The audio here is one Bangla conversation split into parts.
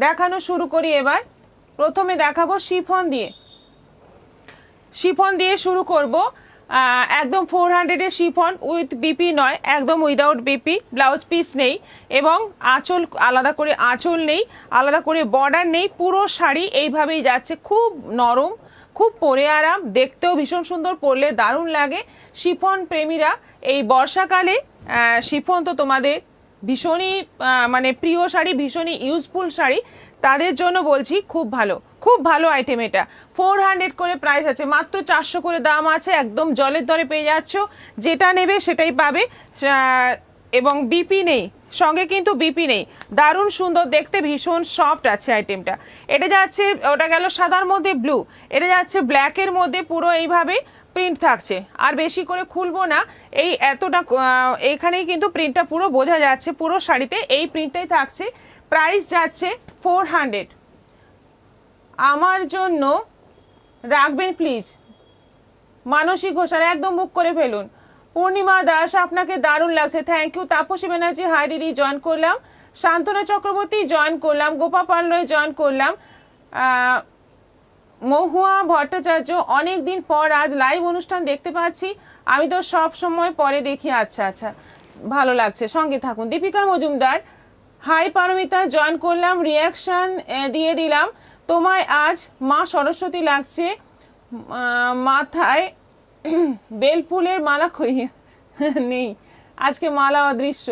দেখানো শুরু করি। এবার প্রথমে দেখাবো শিফন দিয়ে শুরু করব। একদম 400 শিফন উইথ বিপি নয়, একদম উইদাউট বিপি, ব্লাউজ পিস নেই এবং আঁচল আলাদা করে আঁচল নেই, আলাদা করে বর্ডার নেই, পুরো শাড়ি এইভাবেই যাচ্ছে। খুব নরম, খুব পরে আরাম, দেখতেও ভীষণ সুন্দর, পরলে দারুণ লাগে। শিফন প্রেমীরা এই বর্ষাকালে শিফন তো তোমাদের ভীষণই মানে প্রিয় শাড়ি, ভীষণই ইউজফুল শাড়ি, তাদের জন্য বলছি খুব ভালো আইটেম। এটা 400 করে প্রাইস আছে, মাত্র 400 করে দাম আছে, একদম জলের দরে পেয়ে যাচ্ছ, যেটা নেবে সেটাই পাবে। এবং বিপি নেই সঙ্গে, কিন্তু বিপি নেই, দারুণ সুন্দর দেখতে, ভীষণ সফট আছে আইটেমটা। এটা যাচ্ছে, ওটা গেল সাদার মধ্যে ব্লু, এটা যাচ্ছে ব্ল্যাকের মধ্যে, পুরো এইভাবে প্রিন্ট থাকছে। আর বেশি করে খুলবো না, এই এতটা এইখানেই কিন্তু প্রিন্টটা পুরো বোঝা যাচ্ছে, পুরো শাড়িতে এই প্রিন্টটাই থাকছে। প্রাইস যাচ্ছে 400। আমার জন্য রাখবেন প্লিজ। মানসী ঘোষাল একদম বুক করে ফেলুন। পূর্ণিমা দাস আপনাকে দারুণ লাগছে, thank you. Tapasi Banerjee hi দিদি জয়েন করলাম। শান্তনা চক্রবর্তী জয়েন করলাম। গোপা পাল্লয় জয়েন করলাম। মহুয়া ভট্টাচার্য অনেক দিন পর আজ লাইভ অনুষ্ঠান দেখতে পাচ্ছি, আমি তো সব সময় পরে দেখি। আচ্ছা আচ্ছা, ভালো লাগছে, সঙ্গে থাকুন। দীপিকা মজুমদার হাই পারমিতা জয়েন করলাম, রিয়াকশন দিয়ে দিলাম। তোমায় আজ মা সরস্বতী লাগছে, মাথায় বেলফুলের মালা কই নেই, আজকে মালা অদৃশ্য।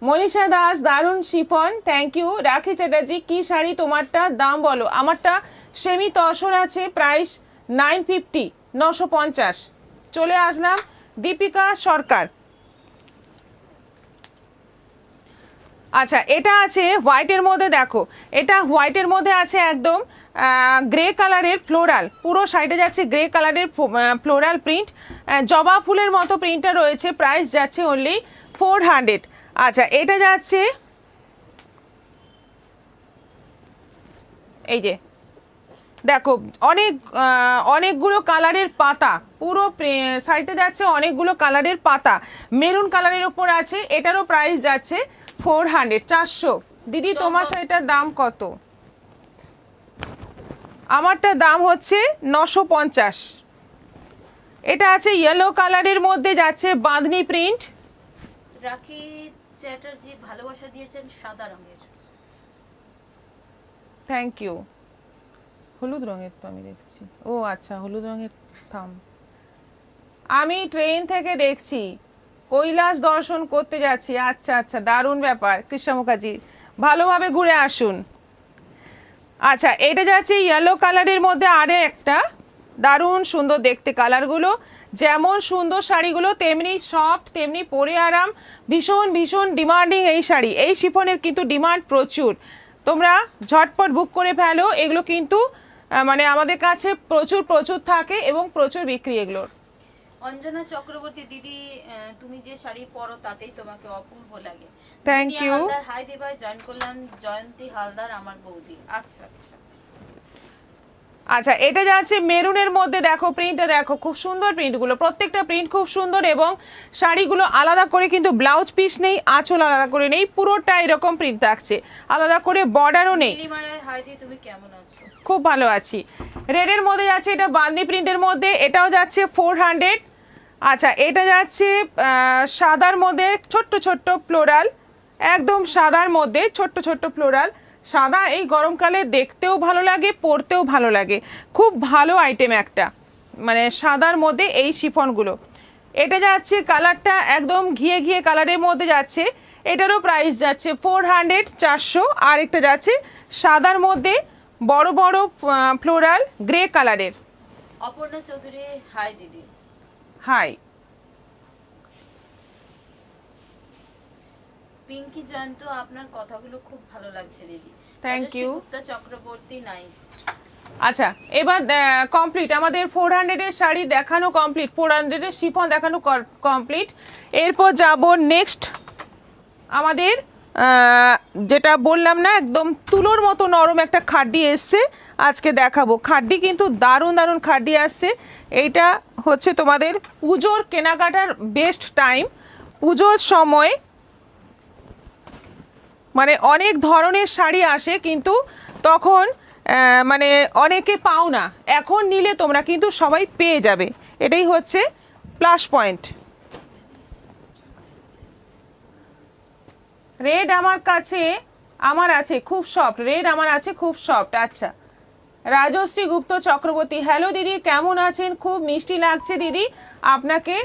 মনীষা দাস দারুণ শিফন, থ্যাংক ইউ। রাখি চ্যাটার্জি কি শাড়ি তোমারটা, দাম বলো। আমারটা সেমি তসর আছে, প্রাইস 950, 950। চলে আসলাম। দীপিকা সরকার, আচ্ছা এটা আছে হোয়াইটের মধ্যে, দেখো এটা হোয়াইটের মধ্যে আছে, একদম গ্রে কালারের ফ্লোরাল, পুরো সাইডে যাচ্ছে গ্রে কালারের ফ্লোরাল প্রিন্ট, জবা ফুলের মতো প্রিন্টটা রয়েছে। প্রাইস যাচ্ছে অনলি 400। আচ্ছা এটা যাচ্ছে, এই যে দেখো অনেকগুলো কালারের পাতা, পুরো সাইডে যাচ্ছে অনেকগুলো কালারের পাতা, মেরুন কালারের উপর আছে। এটারও প্রাইস যাচ্ছে 400, 400। দিদি তোমার শাড়িটার দাম কত? আমারটার দাম হচ্ছে 950। এটা আছে ইয়েলো কালারের মধ্যে, যাচ্ছে বাঁধনি প্রিন্ট। রাখি চ্যাটার্জি ভালোবাসা দিয়েছেন সাদা রঙের, থ্যাংক ইউ। হলুদ রঙের তো আমি দেখছি, ও আচ্ছা হলুদ রঙের থাম। আমি ট্রেন থেকে দেখছি, কৈলাস দর্শন করতে যাচ্ছি। আচ্ছা আচ্ছা, দারুণ ব্যাপার কৃষ্ণ মুখার্জি, ভালোভাবে ঘুরে আসুন। আচ্ছা এটা যাচ্ছে ইয়েলো কালারের মধ্যে, আরে একটা দারুণ সুন্দর দেখতে কালারগুলো, যেমন সুন্দর শাড়িগুলো তেমনি সফট, তেমনি পরে আরাম, ভীষণ ভীষণ ডিমান্ডিং এই শাড়ি। এই শিফনের কিন্তু ডিমান্ড প্রচুর, তোমরা ঝটপট বুক করে ফেলো। এগুলো কিন্তু মানে আমাদের কাছে প্রচুর প্রচুর থাকে এবং প্রচুর বিক্রি এগুলোর। অঞ্জনা চক্রবর্তী দিদি তুমি যে শাড়ি পরো তাতেই তোমাকে অপূর্ব লাগে, থ্যাংক ইউ। হাই দেবাই জয়েন করলাম। জয়ন্তী হালদার আমার বৌদি। আচ্ছা আচ্ছা আচ্ছা এটা যাচ্ছে মেরুনের মধ্যে, দেখো প্রিন্টটা দেখো, খুব সুন্দর প্রিন্টগুলো, প্রত্যেকটা প্রিন্ট খুব সুন্দর এবং শাড়িগুলো আলাদা করে কিন্তু ব্লাউজ পিস নেই, আঁচল আলাদা করে নেই, পুরোটা এরকম প্রিন্ট থাকছে, আলাদা করে বর্ডারও নেই। হাই দি তুমি কেমন আছো? খুব ভালো আছি। রেডের মধ্যে যাচ্ছে, এটা বান্দি প্রিন্টের মধ্যে, এটাও যাচ্ছে 400। আচ্ছা এটা যাচ্ছে সাদার মধ্যে ছোট্ট ছোট্ট ফ্লোরাল, একদম সাদার মধ্যে ছোট্ট ছোট্ট ফ্লোরাল। সাদা এই গরমকালে দেখতেও ভালো লাগে, পরতেও ভালো লাগে, খুব ভালো আইটেম একটা, মানে সাদার মধ্যে এই শিফনগুলো। এটা যাচ্ছে কালারটা একদম ঘিয়ে ঘিয়ে কালারের মধ্যে যাচ্ছে, এটারও প্রাইস যাচ্ছে 400, 400। আর একটা যাচ্ছে সাদার মধ্যে বড় বড় ফ্লোরাল গ্রে কালারের। অপর্ণা চৌধুরী হাই দিদি। হাই। পিঙ্কি জয়ন্ত আপনার কথাগুলো খুব ভালো লাগছে দিদি, thank you. Gupta Chakraborty nice. আচ্ছা এবার কমপ্লিট আমাদের 400 এর শাড়ি দেখানো কমপ্লিট, 400 এর শিফন দেখানো কমপ্লিট। এরপর যাব নেক্সট আমাদের যেটা বললাম না, একদম তুলোর মতো নরম একটা খাড্ডি এসছে, আজকে দেখাবো। খাড্ডি কিন্তু দারুণ দারুণ খাড্ডি আসছে। এইটা হচ্ছে তোমাদের পুজোর কেনাকাটার বেস্ট টাইম, পুজোর সময় মানে অনেক ধরনের শাড়ি আসে কিন্তু তখন মানে অনেকে পাও না, এখন নিলে তোমরা কিন্তু সবাই পেয়ে যাবে, এটাই হচ্ছে প্লাস পয়েন্ট। রেড আমার আছে খুব সফট, রেড আমার আছে খুব সফট। আচ্ছা, রাজশ্রী গুপ্ত চক্রবর্তী, হ্যালো দিদি, কেমন আছেন? খুব মিষ্টি লাগছে দিদি আপনাকে,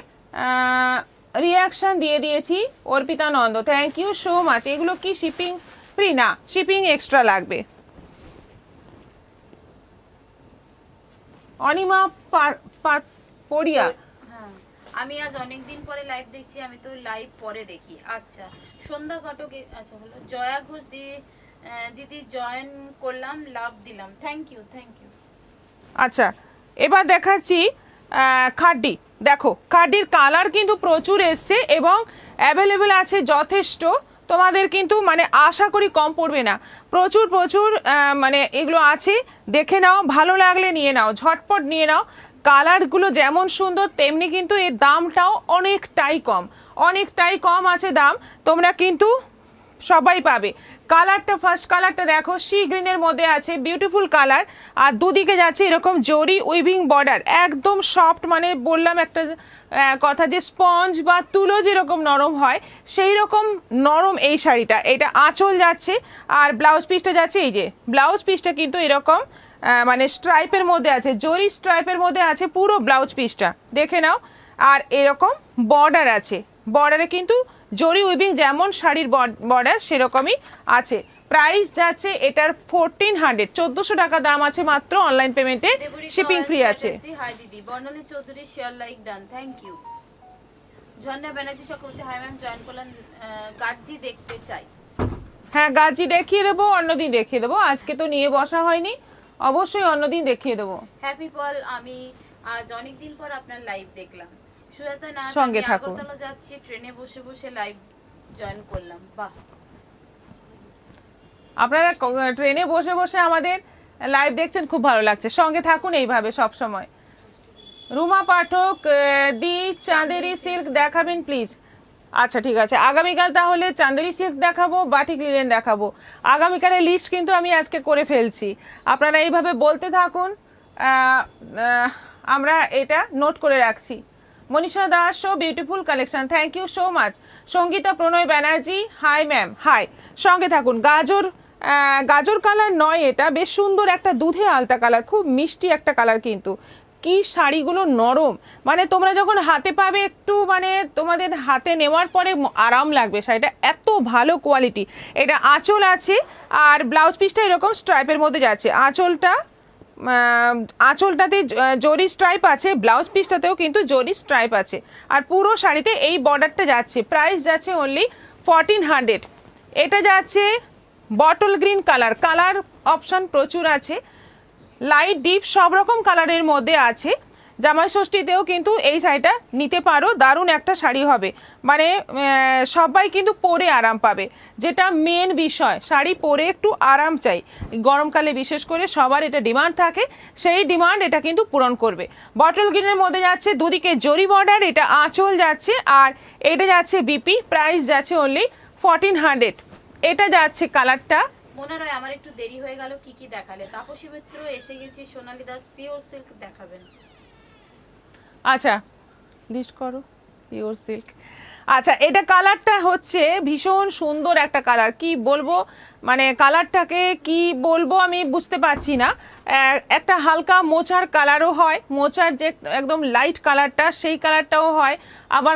রিয়াকশন দিয়ে দিয়েছি। Arpita Nanda, thank you so much. এগুলো কি শিপিং ফ্রি? না, শিপিং এক্সট্রা লাগবে। অনিমা পড়িয়া, হ্যাঁ, আমি আজ অনেকদিন পরে লাইভ দেখছি, আমি তো লাইভ পরে দেখি। আচ্ছা, সন্ধ্যা ঘটক, আচ্ছা হলো জয়া ঘোষ দিদি জয়েন করলাম, লাভ দিলাম, থ্যাংক ইউ থ্যাংক ইউ। আচ্ছা, এবার দেখাচ্ছি খাড্ডি। দেখো খাড্ডির কালার কিন্তু প্রচুর এসছে এবং অ্যাভেলেবেল আছে যথেষ্ট, তোমাদের কিন্তু মানে আশা করি কম পড়বে না, প্রচুর প্রচুর মানে এগুলো আছে, দেখে নাও, ভালো লাগলে নিয়ে নাও, ঝটপট নিয়ে নাও। কালারগুলো যেমন সুন্দর তেমনি কিন্তু এর দামটাও অনেকটাই কম আছে দাম, তোমরা কিন্তু সবাই পাবে। কালারটা, ফার্স্ট কালারটা দেখো, সি গ্রিনের মধ্যে আছে, বিউটিফুল কালার, আর দুদিকে যাচ্ছে এরকম জরি উইভিং বর্ডার, একদম সফট, মানে বললাম একটা কথা যে স্পঞ্জ বা তুলো যেরকম নরম হয় সেই রকম নরম এই শাড়িটা। এটা আঁচল যাচ্ছে আর ব্লাউজ পিসটা যাচ্ছে, এই যে ব্লাউজ পিসটা কিন্তু এরকম মানে স্ট্রাইপের মধ্যে আছে, জরি স্ট্রাইপের মধ্যে আছে পুরো ব্লাউজ পিসটা, দেখে নাও। আর এরকম বর্ডার আছে, বর্ডারে কিন্তু জরি উইভিং যেমন শাড়ির বর্ডার সেরকমই আছে। প্রাইস যাচ্ছে এটার 1400, 1400 টাকা দাম আছে মাত্র, অনলাইন পেমেন্টে শিপিং ফ্রি আছে। হাই দিদি, Barnali Chowdhury, share like done, thank you. Jharna Banerjee Chakraborty, hi ma'am, join করলাম, গাজি দেখতে চাই। হ্যাঁ, গাজি দেখিয়ে দেবো, অন্যদিন দেখিয়ে দেবো, আজকে তো নিয়ে বসা হয়নি, অবশ্যই অন্যদিন দেখিয়ে দেবো। হ্যাপি পল, আমি আজ অনেকদিন পর আপনার লাইভ দেখলাম। সুজাতা না, সঙ্গে আমি থাকো। আগরতলা যাচ্ছি, ট্রেনে বসে বসে লাইভ জয়েন করলাম। বাহ, আপনারা ট্রেনে বসে বসে আমাদের লাইভ দেখছেন, খুব ভালো লাগছে, সঙ্গে থাকুন এইভাবে সব সময়। রুমা পাঠক, দি চাঁদেরি সিল্ক দেখাবেন প্লিজ। আচ্ছা ঠিক আছে, আগামীকাল তাহলে চাঁদেরি সিল্ক দেখাবো, বাটিক লিলেন দেখাবো। আগামীকালের লিস্ট কিন্তু আমি আজকে করে ফেলছি, আপনারা এইভাবে বলতে থাকুন, আমরা এটা নোট করে রাখছি। Manisha Das, so beautiful collection, thank you so much. Sangeeta Pranay Banerjee, hi ma'am, hi, সঙ্গে থাকুন। গাজর কালার নয়, এটা বেশ সুন্দর একটা দুধে আলতা কালার, খুব মিষ্টি একটা কালার, কিন্তু কি শাড়িগুলো নরম, মানে তোমরা যখন হাতে পাবে একটু মানে তোমাদের হাতে নেওয়ার পরে আরাম লাগবে শাড়িটা, এত ভালো কোয়ালিটি। এটা আঁচল আছে আর ব্লাউজ পিসটা এরকম স্ট্রাইপের মধ্যে যাচ্ছে, আঁচলটাতে জরি স্ট্রাইপ আছে, ব্লাউজ পিসটাতেও কিন্তু জরি স্ট্রাইপ আছে, আর পুরো শাড়িতে এই বর্ডারটা যাচ্ছে। প্রাইস যাচ্ছে অনলি 1400। এটা যাচ্ছে bottle green colour, colour option প্রচুর আছে, লাইট ডিপ সব রকম কালারের মধ্যে আছে। জামাই ষষ্ঠীতেও কিন্তু এই শাড়িটা নিতে পারো, দারুণ একটা শাড়ি হবে, মানে সবাই কিন্তু পরে আরাম পাবে, যেটা মেন বিষয়, শাড়ি পরে একটু আরাম চাই, গরমকালে বিশেষ করে সবার এটা ডিমান্ড থাকে, সেই ডিমান্ড এটা কিন্তু পূরণ করবে। বটল গ্রিনের মধ্যে যাচ্ছে দুদিকে জরি বর্ডার, এটা আঁচল যাচ্ছে আর এটা যাচ্ছে বিপি, প্রাইস যাচ্ছে অনলি 1400। এটা যাচ্ছে কালারটা। মনে হয় আমার একটু দেরি হয়ে গেল, কি কি দেখালে? তাপসী মিত্র, এসে গেছি, সোনালী দাস, পিওর সিল্ক দেখাবেন। আচ্ছা লিস্ট করো, পিওর সিল্ক। আচ্ছা, এটা কালারটা হচ্ছে ভীষণ সুন্দর একটা কালার, কি বলবো, মানে কালারটাকে কি বলবো আমি বুঝতে পারছি না। একটা হালকা মোচার কালারও হয়, মোচার যে একদম লাইট কালারটা সেই কালারটাও হয়, আবার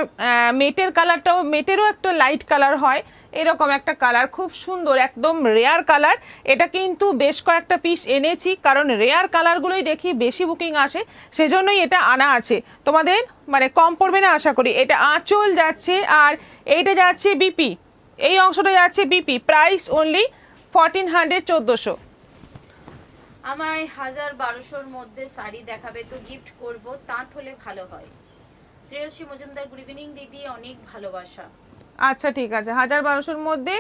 মেটেরও একটা লাইট কালার হয়, এরকম একটা কালার, খুব সুন্দর, একদম রেয়ার কালার। এটা কিন্তু বেশ কয়েকটা পিস এনেছি, কারণ রেয়ার কালারগুলোই দেখি বেশি বুকিং আসে, সেজন্যই এটা আনা আছে, তোমাদের মানে কম পড়বে না আশা করি। এটা আঁচল যাচ্ছে আর এইটা যাচ্ছে বিপি, এই অংশটা যাচ্ছে বিপি, প্রাইস অনলি 1400, 1400। আমায় 1000-1200-র মধ্যে শাড়ি দেখাবে তো গিফট করব, তাঁত হলে ভালো হয়। শ্রেয়সী মজুমদার, গুড ইভিনিং দিদি, অনেক ভালোবাসা। আচ্ছা ঠিক আছে, 1000-1200-র মধ্যে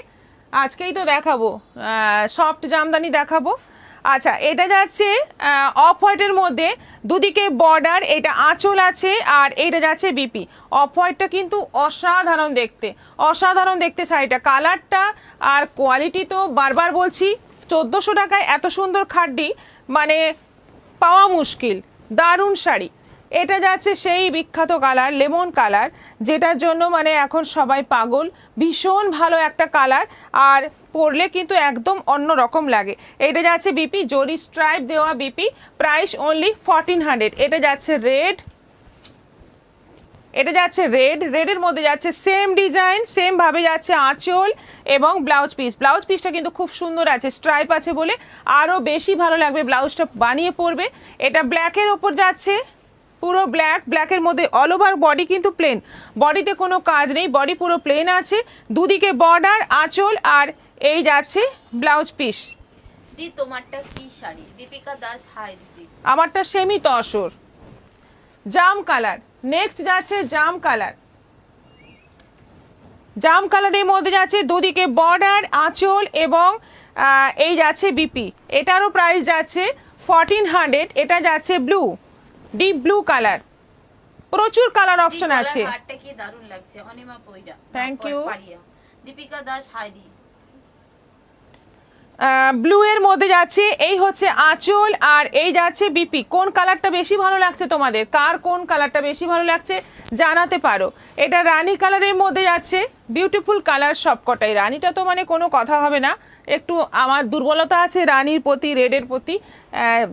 আজকেই তো দেখাবো, সফট জামদানি দেখাবো। আচ্ছা, এটা যাচ্ছে অফ হোয়াইটের মধ্যে, দুদিকে বর্ডার, এটা আঁচল আছে, আর এটা যাচ্ছে বিপি। অফ হোয়াইটটা কিন্তু অসাধারণ দেখতে, অসাধারণ দেখতে শাড়িটা, কালারটা আর কোয়ালিটি তো বারবার বলছি, 1400 টাকায় এত সুন্দর খাড্ডি মানে পাওয়া মুশকিল। দারুণ শাড়ি। এটা যাচ্ছে সেই বিখ্যাত কালার লেমন কালার, যেটার জন্য মানে এখন সবাই পাগল। ভীষণ ভালো একটা কালার, আর পরলে কিন্তু একদম অন্য রকম লাগে। এটা যাচ্ছে বিপি, জরি স্ট্রাইপ দেওয়া বিপি, প্রাইস অনলি 1400। এটা যাচ্ছে রেড, এটা যাচ্ছে রেড, রেডের মধ্যে যাচ্ছে সেম ডিজাইন, সেম ভাবে যাচ্ছে আঁচল এবং ব্লাউজ পিস। ব্লাউজ পিসটা কিন্তু খুব সুন্দর আছে, স্ট্রাইপ আছে বলে আরও বেশি ভালো লাগবে ব্লাউজটা বানিয়ে পরবে। এটা ব্ল্যাকের ওপর যাচ্ছে, পুরো ব্ল্যাক, ব্ল্যাকের মধ্যে অল ওভার বডি কিন্তু প্লেন, বডিতে কোনো কাজ নেই, বডি পুরো প্লেন আছে, দুদিকে বর্ডার, আঁচল, আর এই যাচ্ছে ব্লাউজ পিস। দি তোমারটা কি শাড়ি? দীপিকা দাস, হাই দিদি। আমারটা সেমি তসর জাম কালার। নেক্সট যাচ্ছে জাম কালার, জাম কালারের মধ্যে যাচ্ছে দুদিকে বর্ডার, আঁচল এবং এই যাচ্ছে বিপি। এটারও প্রাইস যাচ্ছে 1400। এটা যাচ্ছে ব্লু, ডিপ ব্লু কালার, প্রচুর কালার অপশন আছে। হারটা কি দারুণ লাগছে, Anima Poira. Thank you. Dipika Das, hi দি। ব্লু এর মধ্যে যাচ্ছে, এই হচ্ছে আঁচল, আর এই যাচ্ছে বিপি। কোন কালারটা বেশি ভালো লাগছে তোমাদের, কার কোন কালারটা বেশি ভালো লাগছে জানাতে পারো। এটা রানী কালারের মধ্যে যাচ্ছে, বিউটিফুল কালার সবকটাই। রানীটা তো মানে কোনো কথা হবে না, একটু আমার দুর্বলতা আছে রানীর প্রতি, রেডের প্রতি।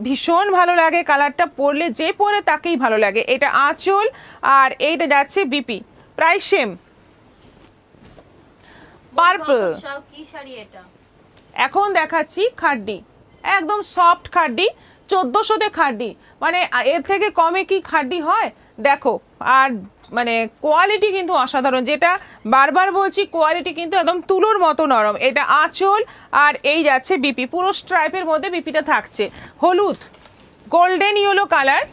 ভীষণ ভালো লাগে কালারটা, পরলে যে পরে তাকেই ভালো লাগে। এটা আঁচল, আর এইটা যাচ্ছে বিপি, প্রায় সেম। পার্পল, কি শাড়ি এটা? এখন দেখাচ্ছি খাড্ডি, একদম সফট খাড্ডি, 1400-তে খাড্ডি, মানে এর থেকে কমে কি খাড্ডি হয় দেখো। আর মানে কোয়ালিটি কিন্তু অসাধারণ, যেটা বারবার বলছি, কোয়ালিটি কিন্তু একদম তুলোর মতো নরম। এটা আঁচল, আর এই যাচ্ছে বিপি, পুরো স্ট্রাইপের মধ্যে বিপিটা থাকছে। হলুদ গোল্ডেন ইয়েলো কালার,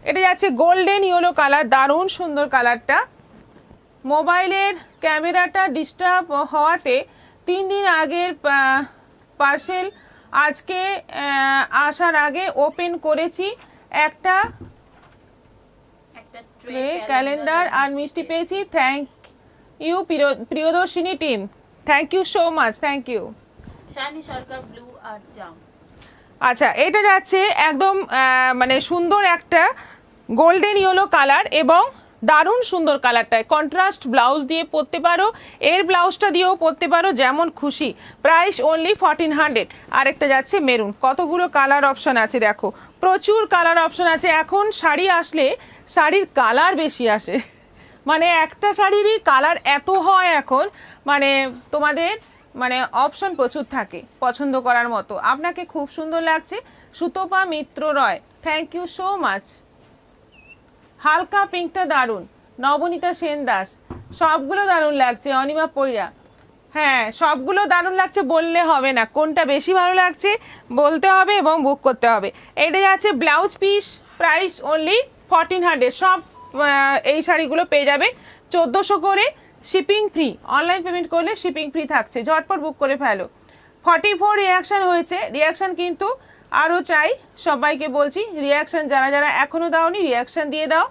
এটা যাচ্ছে গোল্ডেন ইয়েলো কালার, দারুণ সুন্দর কালারটা। মোবাইলের ক্যামেরাটা ডিস্টার্ব হওয়াতে 3 দিন আগের পার্সেল আজকে আসার আগে ওপেন করেছি, একটা ক্যালেন্ডার আর মিষ্টি পেয়েছি। Thank you Priyadarshini team, thank you so much, thank you. Shani Sarkar, blue আর জাম। আচ্ছা, এটা যাচ্ছে একদম মানে সুন্দর একটা গোল্ডেন ইয়েলো কালার, এবং দারুণ সুন্দর কালারটায় কন্ট্রাস্ট ব্লাউজ দিয়ে পরতে পারো, এর ব্লাউজটা দিয়েও পরতে পারো, যেমন খুশি। Price only 1400। আরেকটা যাচ্ছে মেরুন। কতগুলো কালার অপশন আছে দেখো, প্রচুর কালার অপশন আছে। এখন শাড়ি আসলে শাড়ির কালার বেশি আসে, মানে একটা শাড়িরই কালার এত হয় এখন, মানে তোমাদের মানে অপশন প্রচুর থাকে পছন্দ করার মতো। আপনাকে খুব সুন্দর লাগছে সুতপা মিত্র রয়, থ্যাংক ইউ সো মাচ। হালকা পিঙ্কটা দারুণ, নবনীতা সেন দাস, সবগুলো দারুণ লাগছে। অনিমা পৈরা, হ্যাঁ সবগুলো দারুণ লাগছে বললে হবে না, কোনটা বেশি ভালো লাগছে বলতে হবে এবং বুক করতে হবে। এটা যাচ্ছে ব্লাউজ পিস, প্রাইস অনলি 1400। সব এই শাড়িগুলো পেয়ে যাবে 1400 করে, শিপিং ফ্রি। অনলাইন পেমেন্ট করলে শিপিং ফ্রি থাকছে, ঝটপট বুক করে ফেলো। 44 রিয়াকশান হয়েছে, রিয়াকশান কিন্তু আরও চাই, সবাইকে বলছি রিয়াকশান যারা যারা এখনও দাওনি রিয়াকশান দিয়ে দাও।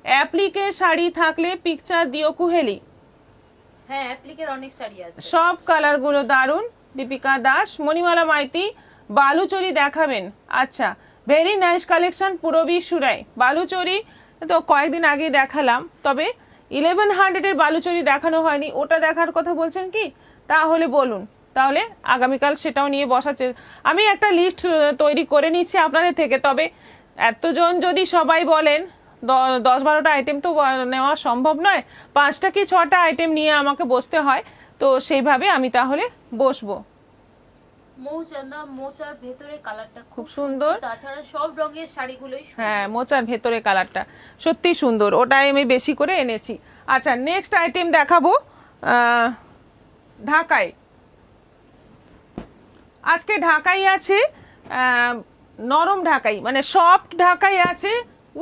অ্যাপ্লিকের শাড়ি থাকলে পিকচার দিও কুহেলি। হ্যাঁ, অ্যাপ্লিকের অনেক শাড়ি আছে, সব কালারগুলো দারুণ। দীপিকা দাস, মণিমালা মাইতি, বালুচরি দেখাবেন? আচ্ছা, ভেরি নাইস কালেকশন। পুরবী সুরাই, বালুচরি তো কয়েকদিন আগে দেখালাম, তবে 1100-এর বালুচরি দেখানো হয়নি, ওটা দেখার কথা বলছেন কি? তাহলে বলুন, তাহলে আগামীকাল সেটাও নিয়ে বসাচ্ছে। আমি একটা লিস্ট তৈরি করে নিচ্ছি আপনাদের থেকে, তবে এতজন যদি সবাই বলেন 10-12টা আইটেম তো নেওয়া সম্ভব নয়, 5টা কি 6টা আইটেম নিয়ে আমাকে বসতে হয়, তো সেইভাবে আমি তাহলে বসবো। মৌচান্দা, মোচার ভেতরে কালারটা খুব সুন্দর, তাছাড়া সব রঙের শাড়িগুলোই হ্যাঁ মোচার ভেতরে কালারটা সত্যি সুন্দর, ওটাই আমি বেশি করে এনেছি। আচ্ছা, নেক্সট আইটেম দেখাবো ঢাকাই। আজকে ঢাকাই আছে, নরম ঢাকাই মানে সফট ঢাকাই আছে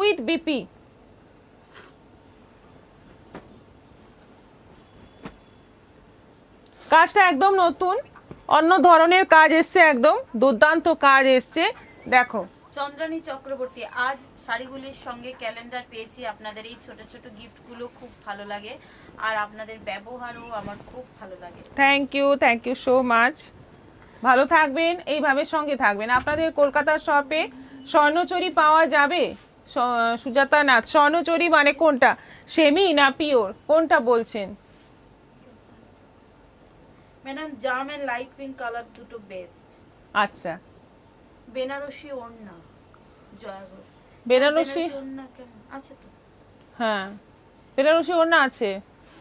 উইথ বিপি। কাজটা একদম নতুন, অন্য ধরনের কাজ এসছে, একদম দুর্দান্ত কাজ এসছে। দেখো চন্দ্রানী চক্রবর্তী, আজ শাড়িগুলির সঙ্গে ক্যালেন্ডার পেয়েছি, আপনাদের এই ছোট ছোট গিফটগুলো খুব ভালো লাগে আর আপনাদের ব্যবহারও আমার খুব ভালো লাগে। Thank you so much. ভালো থাকবেন, এইভাবে সঙ্গে থাকবেন। আপনাদের কলকাতার শপে স্বর্ণচুরি পাওয়া যাবে? সুজাতা নাথ, স্বর্ণচুরি মানে কোনটা, সেমি না পিওর, কোনটা বলছেন? ম্যাডাম জাম এন্ড লাইট পিঙ্ক কালার দুটো বেস্ট। আচ্ছা, বেনারসি ওড়না, জয়গড় বেনারসি ওড়না কেমন আছে তো? হ্যাঁ, বেনারসি ওড়না আছে,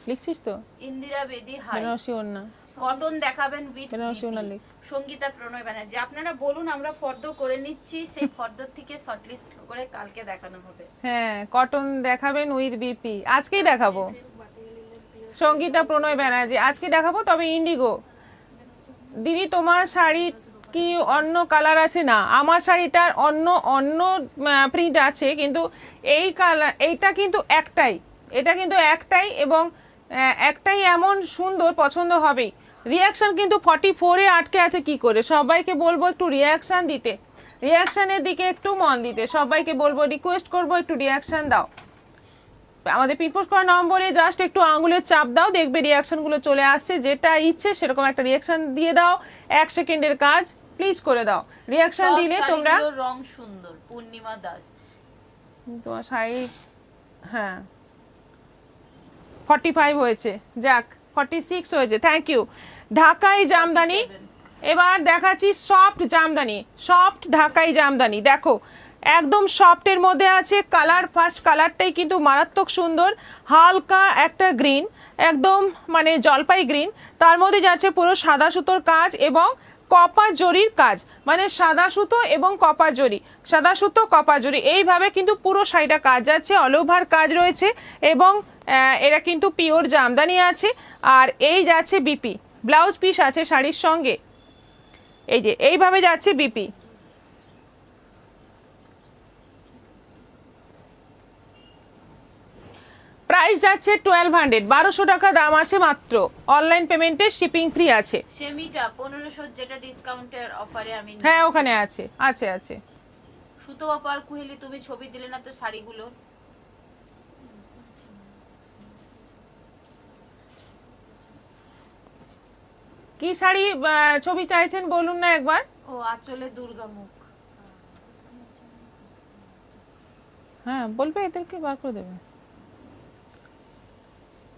লিখছিস তো? ইন্দিরা বেদি, হাই। বেনারসি ওড়না, কটন দেখাবেন উইথ বেনারসি ওড়না লিখ। সঙ্গীতা প্রণয় ব্যানার্জি, আপনারা বলুন, আমরা ফর্দ করে নিচ্ছি, সেই ফর্দ থেকে শর্টলিস্ট করে কালকে দেখানো হবে। হ্যাঁ, কটন দেখাবেন উইথ বিপি, আজকেই দেখাবো। সঙ্গীতা প্রণয় ব্যানার্জি, আজকে দেখাবো। তবে ইন্ডিগো দিদি, তোমার শাড়ি কি অন্য কালার আছে? না, আমার শাড়িটার অন্য অন্য প্রিন্ট আছে, কিন্তু এই কালার, এইটা কিন্তু একটাই, এটা কিন্তু একটাই, এবং একটাই এমন সুন্দর, পছন্দ হবেই। রিয়াকশন কিন্তু 44-এ আটকে আছে কি করে? সবাইকে বলবো একটু রিয়াকশন দিতে, রিয়াকশনের দিকে একটু মন দিতে, সবাইকে বলবো, রিকোয়েস্ট করবো একটু রিয়াকশন দাও। আমাদের পিনপোস্ট করা নম্বরে জাস্ট একটু আঙুলের চাপ দাও, দেখবে রিয়াকশনগুলো চলে আসছে। যেটা ইচ্ছে সেরকম একটা রিয়াকশন দিয়ে দাও, 1 সেকেন্ডের কাজ, প্লিজ করে দাও। রিয়াকশন দিলে তোমরা, রং সুন্দর, পূর্ণিমা দাস, তোমার শাড়ি, হ্যাঁ 45 হয়েছে, যাক 46 হয়েছে, থ্যাংক ইউ। ঢাকাই জামদানি, এবার দেখাচ্ছি সফট জামদানি, সফট ঢাকাই জামদানি। দেখো একদম সফটের মধ্যে আছে, কালার, ফার্স্ট কালারটাই কিন্তু মারাত্মক সুন্দর, হালকা একটা গ্রিন, একদম মানে জলপাই গ্রিন, তার মধ্যে যাচ্ছে পুরো সাদা সুতোর কাজ এবং কপার জরির কাজ, মানে সাদা সুতো এবং কপার জরি, সাদা সুতো কপার জরি, এইভাবে কিন্তু পুরো শাড়িটা কাজ যাচ্ছে, অল ওভার কাজ রয়েছে, এবং এরা কিন্তু পিওর জামদানি আছে। আর এই যাচ্ছে বিপি, ব্লাউজ পিস আছে শাড়ির সঙ্গে, এই যে এইভাবে যাচ্ছে বিপি। প্রাইস যাচ্ছে 1200, 1200 টাকা দাম আছে মাত্র, অনলাইন পেমেন্টে শিপিং ফ্রি আছে। সেমিটা 1500, যেটা ডিসকাউন্টের অফারে আমি হ্যাঁ ওখানে আছে, আছে আছে। সুতো অপার কুহেলি, তুমি ছবি দিলে না তো শাড়িগুলো। কি শাড়ি ছবি চাইছেন বলুন না একবার। ও আঁচলে দুর্গামুখ, হ্যাঁ বলবে, এদেরকে বার করে দেবে।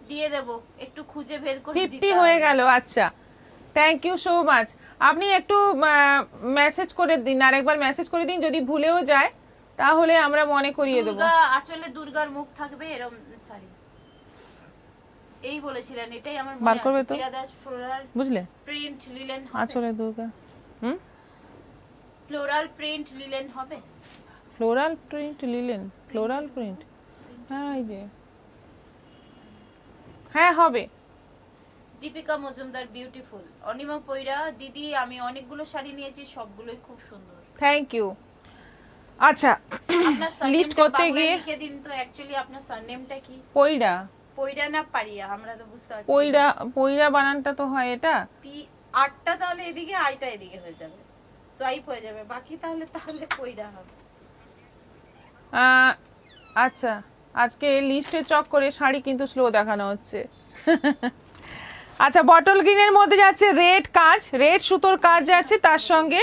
দিয়ে দেব, একটু খুঁজে বের করে 50 হয়ে গেল, আচ্ছা থ্যাংক ইউ সো মাচ। আপনি একটু মেসেজ করে দিন, আরেকবার মেসেজ করে দিন, যদি ভুলেও যায় তাহলে আমরা মনে করিয়ে দেবো। দুর্গা আঁচলে দুর্গার মুখ থাকবে এরকম শাড়ি, এই বলেছিলেন, এটাই আমার মনে বার করবে আছে। তো, পিয়াদাস ফ্লোরাল বুঝলে, প্রিন্ট লিলেন আঁচলে দুর্গা, ফ্লোরাল প্রিন্ট লিলেন হবে, floral print linen, floral print, হ্যাঁ এই যে, হ্যাঁ হবে। দীপিকা মজুমদার বিউটিফুল, অনিমা পৈরা, দিদি আমি অনেকগুলো শাড়ি নিয়েছি, সবগুলোই খুব সুন্দর, থ্যাংক ইউ। আচ্ছা আপনার লিস্ট সারনেমটা করতে বাংলায় গিয়ে, লিখে দিন তো, অ্যাকচুয়ালি আপনার সারনেমটা কি? পয়রা, পৈরা না পারিয়া, আমরা তো বুঝতে পারছি। পয়রা, পয়রা বানানটা তো হয় এটা, পি আটটা তাহলে এদিকে, আইটা এদিকে হয়ে যাবে, সোয়াইপ হয়ে যাবে, বাকি তাহলে পৈরা হবে। আচ্ছা আজকে লিস্টে চক করে শাড়ি কিন্তু স্লো দেখানো হচ্ছে। আচ্ছা বটল গ্রিনের মধ্যে যাচ্ছে রেড কাজ, রেড সুতোর কাজ যাচ্ছে, তার সঙ্গে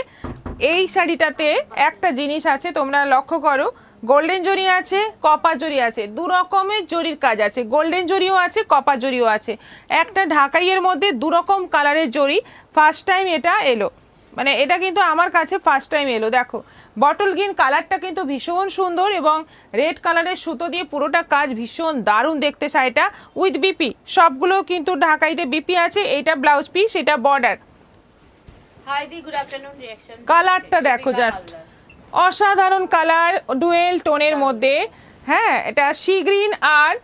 এই শাড়িটাতে একটা জিনিস আছে তোমরা লক্ষ্য করো, গোল্ডেন জরি আছে, কপার জরি আছে, দু রকমের জরির কাজ আছে, গোল্ডেন জরিও আছে, কপার জরিও আছে, একটা ঢাকাইয়ের মধ্যে দু রকম কালারের জরি, ফার্স্ট টাইম এটা এলো, মানে এটা কিন্তু আমার কাছে ফার্স্ট টাইম এলো। দেখো বটল গ্রিন কালারটা কিন্তু ভীষণ সুন্দর, এবং রেড কালারের সুতো দিয়ে পুরোটা কাজ ভীষণ দারুণ দেখতে শাড়িটা, উইথ বিপি, সবগুলো কিন্তু ঢাকাইতে বিপি আছে, এইটা ব্লাউজ পিস, এটা বর্ডার। হাই দি, গুড আফটারনুন, রিঅ্যাকশন কালারটা দেখো জাস্ট, অসাধারণ কালার, ডুয়েল টোনের মধ্যে, হ্যাঁ এটা সি গ্রিন আর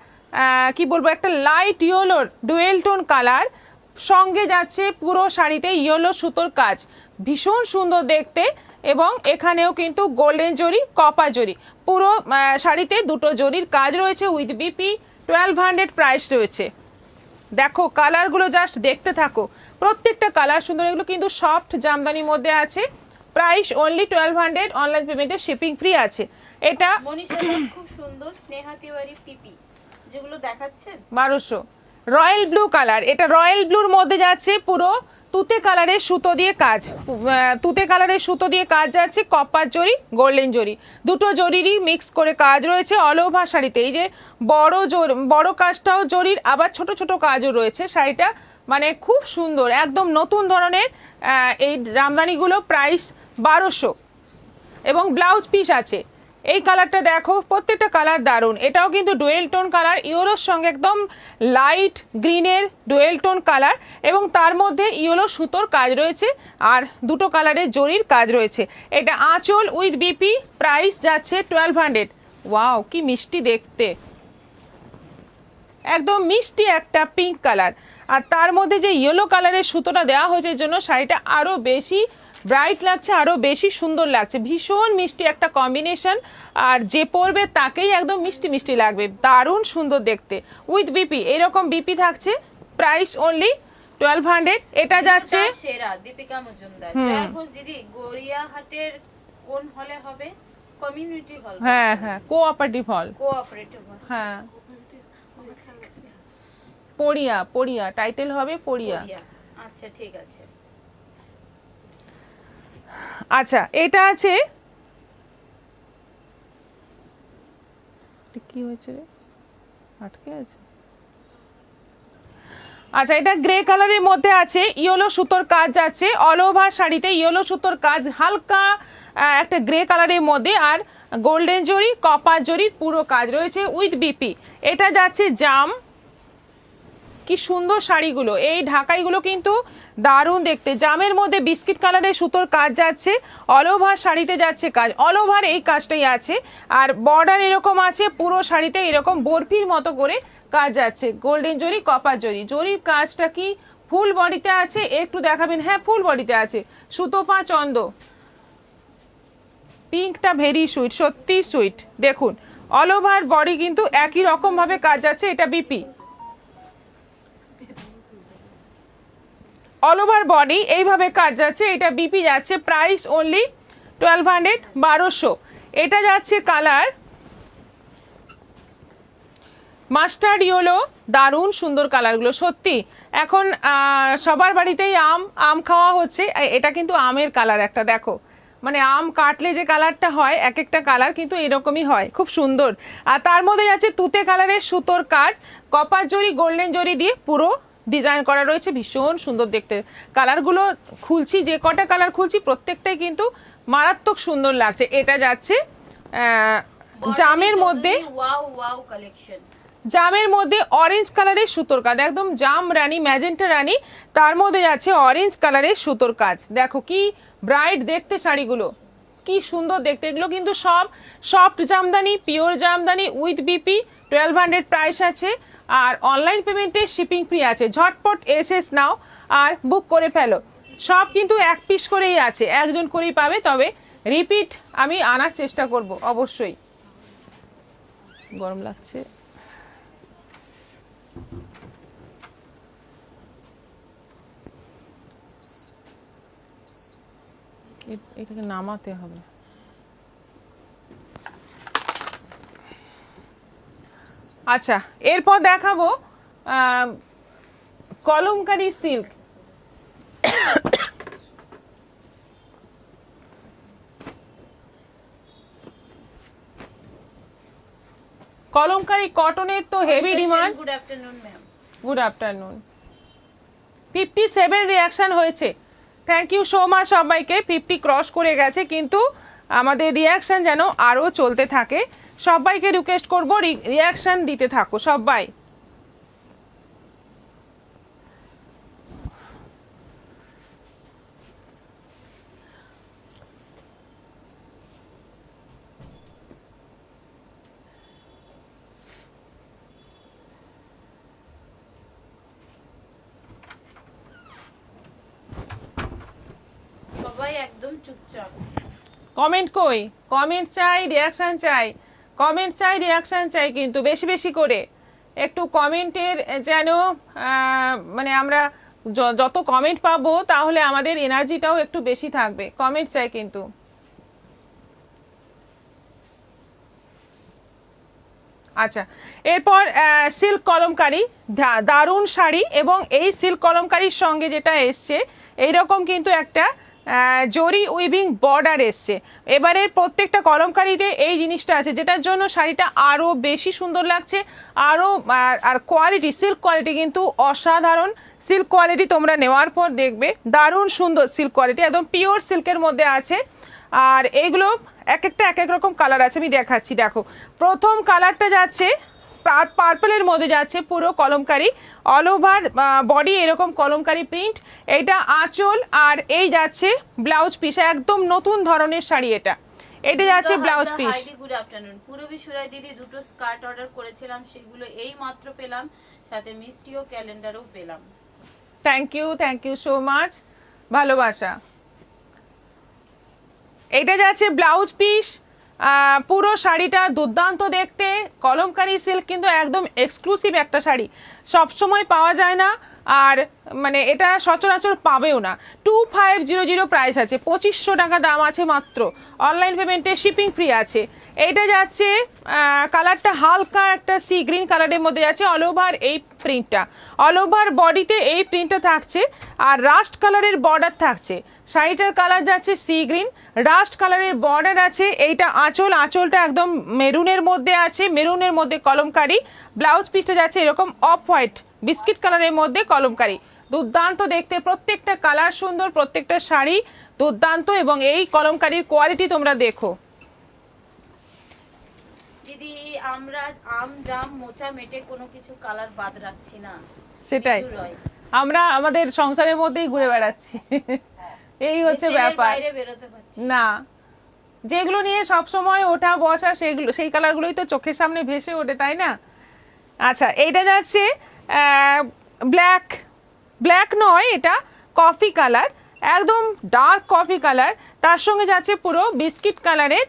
কি বলবো, একটা লাইট ইয়েলোর ডুয়েল টোন কালার, সঙ্গে যাচ্ছে পুরো শাড়িতে ইয়েলো সুতোর কাজ, ভীষণ সুন্দর দেখতে, এবং এখানেও কিন্তু গোল্ডেন জরি, কপার জরি, পুরো শাড়িতে দুটো জরির কাজ রয়েছে, উইথ বিপি, 1200 প্রাইস রয়েছে। দেখো কালারগুলো জাস্ট দেখতে থাকো, প্রত্যেকটা কালার সুন্দর, এগুলো কিন্তু সফট জামদানির মধ্যে আছে। প্রাইস অনলি 1200, অনলাইন পেমেন্টে শিপিং ফ্রি আছে। এটা মনীষা দাস খুব সুন্দর স্নেহা তিওয়ারি পিপি যেগুলো দেখাচ্ছেন 1200। রয়্যাল ব্লু কালার, এটা রয়্যাল ব্লুর মধ্যে যাচ্ছে পুরো তুতে কালারের সুতো দিয়ে কাজ, তুতে কালারের সুতো দিয়ে কাজ যাচ্ছে, কপার জরি গোল্ডেন জরি, দুটো জরিরই মিক্স করে কাজ রয়েছে অল ওভার শাড়িতে। এই যে বড় কাজটাও জরির, আবার ছোট ছোট কাজও রয়েছে। শাড়িটা মানে খুব সুন্দর, একদম নতুন ধরনের এই জামদানিগুলো। প্রাইস 1200 এবং ব্লাউজ পিস আছে। এই কালারটা দেখো, প্রত্যেকটা কালার দারুণ। এটাও কিন্তু ডুয়েল টোন কালার, ইয়েলোর সঙ্গে একদম লাইট গ্রিনের ডুয়েল টোন কালার, এবং তার মধ্যে ইয়েলো সুতোর কাজ রয়েছে আর দুটো কালারের জরির কাজ রয়েছে। এটা আঁচল উইথ বিপি, প্রাইস যাচ্ছে 1200। ওয়াও কি মিষ্টি দেখতে, একদম মিষ্টি একটা পিঙ্ক কালার, আর তার মধ্যে যে ইয়েলো কালারের সুতোটা দেওয়া হয়েছে জন্য শাড়িটা আরও বেশি ব্রাইট লাগছে, আরও বেশি সুন্দর লাগছে। ভীষণ মিষ্টি একটা কম্বিনেশন, আর যে পরবে তাকেই একদম মিষ্টি মিষ্টি লাগবে, দারুণ সুন্দর দেখতে। উইথ বিপি, এরকম বিপি থাকছে। Price only 1200। এটা যাচ্ছে সেরা দীপিকা মজুমদার। জয়া ঘোষ দিদি, গড়িয়াহাটের কোন হলে হবে? Community hall. হ্যাঁ হ্যাঁ, কোঅপারেটিভ হল। কোঅপারেটিভ হল, হ্যাঁ, পড়িয়া টাইটেল হবে পড়িয়া। আচ্ছা ঠিক আছে। আচ্ছা, এটা আছে, কি হয়েছে রে, আটকে আছে। আচ্ছা, এটা গ্রে কালারের মধ্যে আছে, ইয়েলো সুতোর কাজ আছে অল ওভার শাড়িতে, ইয়েলো সুতোর কাজ হালকা একটা গ্রে কালারের মধ্যে, আর গোল্ডেন জরি কপার জরির পুরো কাজ রয়েছে উইথ বিপি। এটা যাচ্ছে জাম। কি সুন্দর শাড়িগুলো, এই ঢাকাইগুলো কিন্তু দারুণ দেখতে। জামের মধ্যে বিস্কিট কালারের সুতোর কাজ যাচ্ছে, অল ওভার শাড়িতে যাচ্ছে কাজ, অল ওভার এই কাজটাই আছে। আর বর্ডার এরকম আছে, পুরো শাড়িতে এরকম বরফির মতো করে কাজ যাচ্ছে, গোল্ডেন জরি কপার জরি। জরির কাজটা কি ফুল বডিতে আছে? একটু দেখাবেন। হ্যাঁ, ফুল বডিতে আছে। সুতোপা চন্দ, পিঙ্কটা ভেরি সুইট, সত্যি সুইট। দেখুন অল ওভার বডি কিন্তু একই রকম ভাবে কাজ যাচ্ছে। এটা বিপি, অল ওভার বডি এইভাবে কাজ যাচ্ছে, এটা বিপি যাচ্ছে। Price only 1200, 1200। এটা যাচ্ছে কালার মাস্টার্ড ইয়েলো, দারুণ সুন্দর কালারগুলো সত্যি। এখন সবার বাড়িতেই আম খাওয়া হচ্ছে, এটা কিন্তু আমের কালার একটা, দেখো মানে আম কাটলে যে কালারটা হয়, এক একটা কালার কিন্তু এরকমই হয়, খুব সুন্দর। আর তার মধ্যে যাচ্ছে তুতে কালারের সুতোর কাজ, কপার জরি গোল্ডেন জরি দিয়ে পুরো ডিজাইন করা রয়েছে, ভীষণ সুন্দর দেখতে। কালারগুলো খুলছি, যে কটা কালার খুলছি প্রত্যেকটাই কিন্তু মারাত্মক সুন্দর লাগছে। এটা যাচ্ছে জামের মধ্যে, ওয়াও ওয়াও কালেকশন, জামের মধ্যে অরেঞ্জ কালারের সুতোর কাজ, একদম জাম রানী ম্যাজেন্টা রানী, তার মধ্যে যাচ্ছে অরেঞ্জ কালারের সুতোর কাজ। দেখো কি ব্রাইট দেখতে শাড়িগুলো, কি সুন্দর দেখতে। এগুলো কিন্তু সব soft Jamdani, pure Jamdani with BP. 1200 price আছে, আর অনলাইন পেমেন্টে শিপিং ফ্রি আছে। ঝটপট এসএস নাও আর বুক করে ফেলো। সব কিন্তু এক পিস করেই আছে, একজন করেই পাবে, তবে রিপিট আমি আনার চেষ্টা করব অবশ্যই। গরম লাগছে। এটাকে নামাতে হবে। আচ্ছা, এরপর দেখাবো কলমকারী সিল্ক। কলমকারী কটনের তো heavy demand. Good afternoon ma'am. Good afternoon. 57 reaction হয়েছে, থ্যাংক ইউ সো মাচ সবাইকে। 50 ক্রস করে গেছে, কিন্তু আমাদের রিয়াকশন যেন আরও চলতে থাকে। সবাইকে রিকোয়েস্ট করবো রিয়াকশন দিতে থাকো সবাই। সবাই একদম চুপচাপ। কমেন্ট কই? কমেন্ট চাই, রিয়াকশন চাই, কমেন্ট চাই, রিয়াকশন চাই, কিন্তু বেশি বেশি করে একটু কমেন্টের যেন মানে আমরা যত কমেন্ট পাবো তাহলে আমাদের এনার্জিটাও একটু বেশি থাকবে। কমেন্ট চাই কিন্তু। আচ্ছা, এরপর সিল্ক কলমকারি, দারুণ শাড়ি, এবং এই সিল্ক কলমকারির সঙ্গে যেটা এসছে এইরকম কিন্তু একটা জরি উইভিং বর্ডার এসছে। এবারের প্রত্যেকটা কলমকারিতে এই জিনিসটা আছে, যেটার জন্য শাড়িটা আরও বেশি সুন্দর লাগছে। আরও আর কোয়ালিটি, সিল্ক কোয়ালিটি কিন্তু অসাধারণ। সিল্ক কোয়ালিটি তোমরা নেওয়ার পর দেখবে দারুণ সুন্দর সিল্ক কোয়ালিটি, একদম পিওর সিল্কের মধ্যে আছে। আর এইগুলো এক একটা এক এক রকম কালার আছে, আমি দেখাচ্ছি। দেখো, প্রথম কালারটা যাচ্ছে পার্পলের মধ্যে যাচ্ছে পুরো কলমকারি, অল ওভার বডি এরকম কলমকারি প্রিন্ট। এইটা আঁচল, আর এই যাচ্ছে ব্লাউজ পিস। একদম নতুন ধরনের শাড়ি এটা। এটা যাচ্ছে blouse piece. Good afternoon Purabi সুরাই দিদি, দুটো স্কার্ট অর্ডার করেছিলাম, সেগুলো এই মাত্র পেলাম, সাথে মিষ্টিও ক্যালেন্ডারও পেলাম। থ্যাংক ইউ সো মাচ, ভালোবাসা। এটা যাচ্ছে ব্লাউজ পিস। পুরো শাড়িটা দুর্দান্ত দেখতে। কলমকারি সিল্ক কিন্তু একদম এক্সক্লুসিভ একটা শাড়ি, সবসময় পাওয়া যায় না, আর মানে এটা সচরাচর পাবেও না। 2500 প্রাইস আছে, 2500 টাকা দাম আছে মাত্র। অনলাইন পেমেন্টে শিপিং ফ্রি আছে। এইটা যাচ্ছে কালারটা হালকা একটা সি গ্রিন কালারের মধ্যে যাচ্ছে, অল ওভার এই প্রিন্টটা, অল ওভার বডিতে এই প্রিন্টটা থাকছে, আর রাস্ট কালারের বর্ডার থাকছে। শাড়িটার কালার যাচ্ছে সি গ্রিন, রাস্ট কালারের বর্ডার আছে। এইটা আঁচল, আঁচলটা একদম মেরুনের মধ্যে আছে, মেরুনের মধ্যে কলমকারি। ব্লাউজ পিসটা যাচ্ছে এরকম অফ হোয়াইট বিস্কিট কালারের মধ্যে কলমকারি। দুর্দান্ত দেখতে, প্রত্যেকটা কালার সুন্দর, প্রত্যেকটা শাড়ি দুর্দান্ত, এবং এই কলমকারির কোয়ালিটি তোমরা দেখো। দিদি আমরা আম জাম মোচা মেটে কোনো কিছু কালার বাদ রাখছি না, সেটাই আমরা আমাদের সংসারের মধ্যেই ঘুরে বেড়াচ্ছি। এই হচ্ছে ব্যাপার। না, যেগুলো নিয়ে সব সময় ওঠা বসা সেগুলো, সেই কালারগুলোই তো চোখের সামনে ভেসে ওঠে, তাই না? আচ্ছা, এইটা যাচ্ছে ব্ল্যাক নয়, এটা কফি কালার, একদম ডার্ক কফি কালার। তার সঙ্গে যাচ্ছে পুরো বিস্কিট কালারের,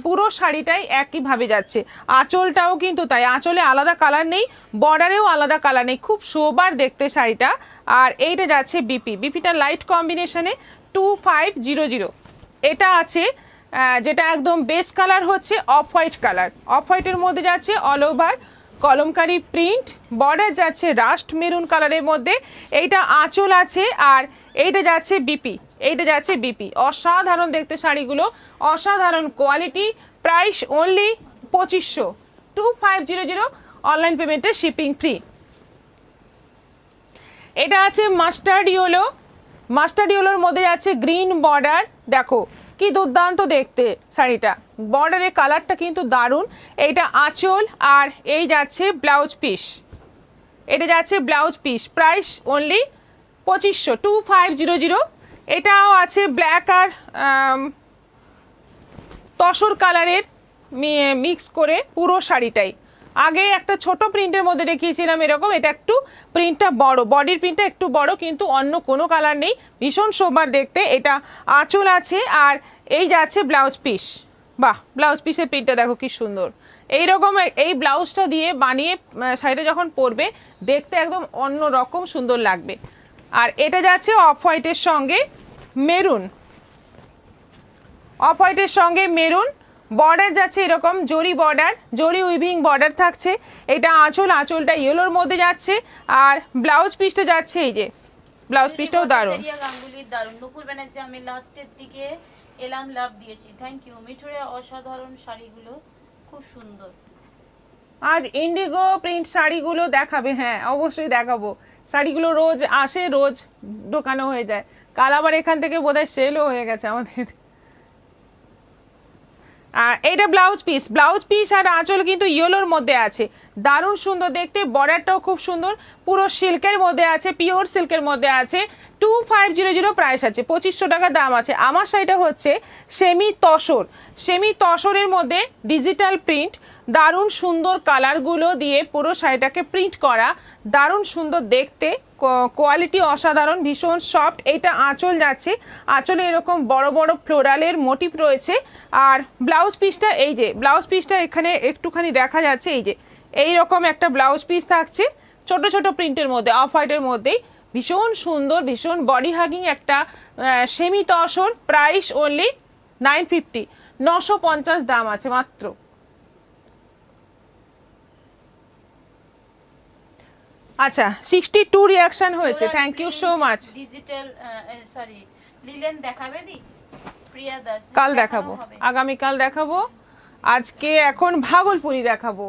পুরো শাড়িটাই একইভাবে যাচ্ছে। আঁচলটাও কিন্তু তাই, আঁচলে আলাদা কালার নেই, বর্ডারেও আলাদা কালার নেই, খুব সোবার দেখতে শাড়িটা। আর এইটা যাচ্ছে বিপিটা লাইট কম্বিনেশনে 2500। এটা আছে যেটা একদম বেস কালার হচ্ছে অফ হোয়াইট কালার, অফ হোয়াইটের মধ্যে যাচ্ছে all over kalamkari print, border যাচ্ছে রাস্ট মেরুন কালারের মধ্যে। এইটা আঁচল আছে, আর এইটা যাচ্ছে বিপি। অসাধারণ দেখতে শাড়িগুলো, অসাধারণ কোয়ালিটি। প্রাইস অনলি 2500, অনলাইন পেমেন্টে শিপিং ফ্রি। এটা আছে মাস্টার্ড ইয়েলোর মধ্যে যাচ্ছে গ্রিন বর্ডার। দেখো কি দুর্দান্ত দেখতে শাড়িটা, বর্ডারের কালারটা কিন্তু দারুণ। এইটা আঁচল, আর এই যাচ্ছে ব্লাউজ পিস। এটা যাচ্ছে ব্লাউজ পিস, প্রাইস অনলি 2500। এটাও আছে ব্ল্যাক আর তসর কালারের মিক্স করে পুরো শাড়িটাই। আগে একটা ছোট প্রিন্টের মধ্যে দেখিয়েছিলাম এরকম, এটা একটু প্রিন্টটা বড়, বডির প্রিন্টটা একটু বড়, কিন্তু অন্য কোনো কালার নেই, ভীষণ সোবার দেখতে। এটা আঁচল আছে, আর এই যাচ্ছে ব্লাউজ পিস। বাহ, ব্লাউজ পিসের প্রিন্টটা দেখো কি সুন্দর। এইরকম এই ব্লাউজটা দিয়ে বানিয়ে শাড়িটা যখন পরবে দেখতে একদম অন্য রকম সুন্দর লাগবে। আর এটা যাচ্ছে অফ হোয়াইটের সঙ্গে মেরুন, অফ হোয়াইটের সঙ্গে মেরুন। বর্ডার যাচ্ছে এরকম জরি উইভিং বর্ডার থাকছে। এটা আঁচলটা ইয়েলোর মধ্যে যাচ্ছে, আর ব্লাউজ পিসটা যাচ্ছে এই যে, ব্লাউজ পিসটাও দারুণ। নুপুর ব্যানার্জি, আমি লাস্টের দিকে এলাম, লাভ দিয়েছি, থ্যাংক ইউ। মিঠুরে অসাধারণ শাড়িগুলো খুব সুন্দর। আজ ইন্ডিগো প্রিন্ট শাড়িগুলো দেখাবে? হ্যাঁ, অবশ্যই দেখাবো। শাড়িগুলো রোজ আসে, রোজ ঢোকানো হয়ে যায়। কাল আবার এখান থেকে বোধহয় সেলও হয়ে গেছে আমাদের। এইটা ব্লাউজ পিস আর আঁচল কিন্তু ইয়েলোর মধ্যে আছে, দারুণ সুন্দর দেখতে। বর্ডারটাও খুব সুন্দর, পুরো সিল্কের মধ্যে আছে, পিওর সিল্কের মধ্যে আছে। 2500 প্রাইস আছে, 2500 টাকা দাম আছে। আমার শাড়িটা হচ্ছে সেমি তসরের মধ্যে ডিজিটাল প্রিন্ট, দারুণ সুন্দর কালারগুলো দিয়ে পুরো শাড়িটাকে প্রিন্ট করা, দারুণ সুন্দর দেখতে, কোয়ালিটি অসাধারণ, ভীষণ সফট। এইটা আঁচল যাচ্ছে, আঁচলে এরকম বড় বড় ফ্লোরালের মোটিভ রয়েছে। আর ব্লাউজ পিসটা এই যে, ব্লাউজ পিসটা এখানে একটুখানি দেখা যাচ্ছে, এই যে এইরকম একটা ব্লাউজ পিস থাকছে, ছোট ছোট প্রিন্টের মধ্যে, অফ হোয়াইটের মধ্যেই, ভীষণ সুন্দর, ভীষণ বডি হাগিং একটা সেমি তসর, প্রাইস অনলি 950, 950 দাম আছে মাত্র। আচ্ছা 62 রিঅ্যাকশন হয়েছে, thank you so much. Digital sari linen দেখাবে দি প্রিয়া দাস? কাল দেখাবো, আগামীকাল দেখাবো, আজকে এখন ভাগলপুরি দেখাবো।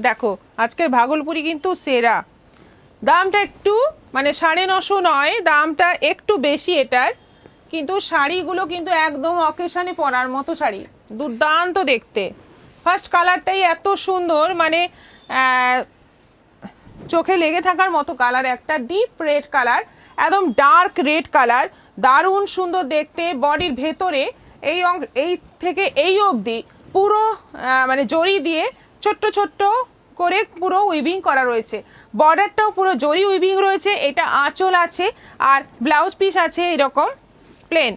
দেখো আজকের ভাগলপুরি কিন্তু সেরা, দামটা একটু মানে 950 নয়, দামটা একটু বেশি এটার, কিন্তু শাড়িগুলো কিন্তু একদম অকেশনে পরার মতো শাড়ি, দুর্দান্ত দেখতে। ফার্স্ট কালারটাই এত সুন্দর, মানে চোখে লেগে থাকার মতো কালার, একটা ডিপ রেড কালার, একদম ডার্ক রেড কালার, দারুণ সুন্দর দেখতে। বডির ভেতরে এই থেকে এই অবধি পুরো মানে জরি দিয়ে ছোট্ট ছোট্ট করে পুরো উইভিং করা রয়েছে, বর্ডারটাও পুরো জরি উইভিং রয়েছে। এটা আঁচল আছে আর ব্লাউজ পিস আছে এরকম প্লেন,